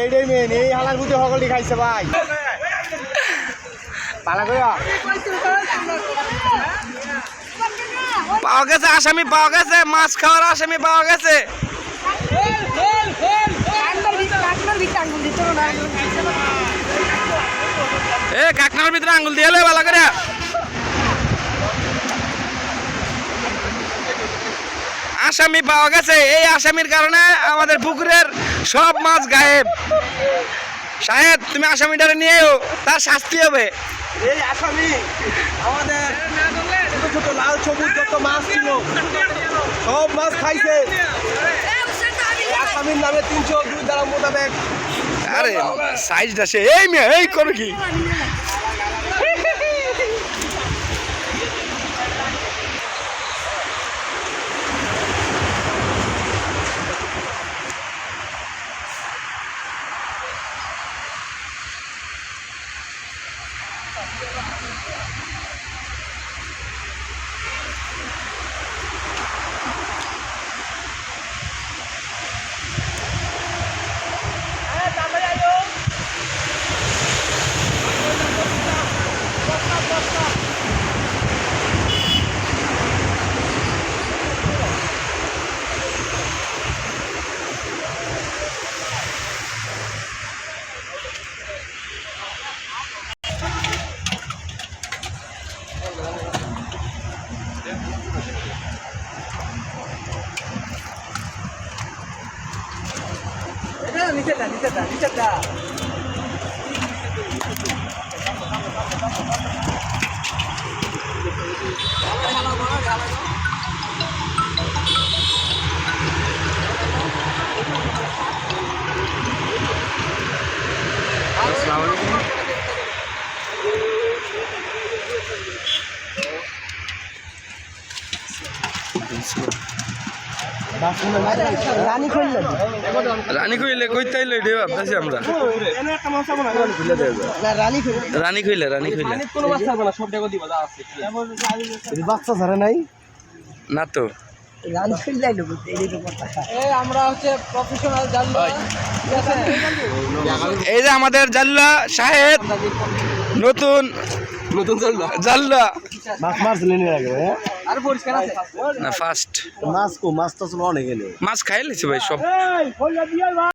এইটাই মেন, এই হালার বুঝে সকলটি খাইছে ভাই। পালা করে পাওয়া গেছে, আসামি পাওয়া গেছে, মাছ খাওয়ার আসামি পাওয়া গেছে। এ কাকনার ভিতরে আঙ্গুল দিয়ে ভালো করে। আসামি পাওয়া গেছে, এই আসামির কারণে আমাদের পুকুরের সব মাছ গায়েব। সাহেব তুমি আসামিটারে নিয়েও, তার শাস্তি হবে। এই আসামি আমাদের ছোট ছোট লাল সবুজ যত মাছ ছিল সব মাছ খাইছে। আসামির নামে 302 ধারা মোতাবেক। আরে সাইজটা সে এই মেয়ে এই করো কি? নিচেটা রানী কইলে কইতে আইলে রে ভাবতাছি আমরা। রানী কইলে বাচ্চা ধরে নাই না তো। আমরা হচ্ছে প্রফেশনাল জাল্লা। এই যে আমাদের জাল্লা সাহেব নতুন জাল্লা মাছ মারছিলেন এর আগে ভাই? আর পরিষ্কার আছে না ফার্স্ট মাছ তো ছিল অনেক এনে মাছ খাই লিছি ভাই সব।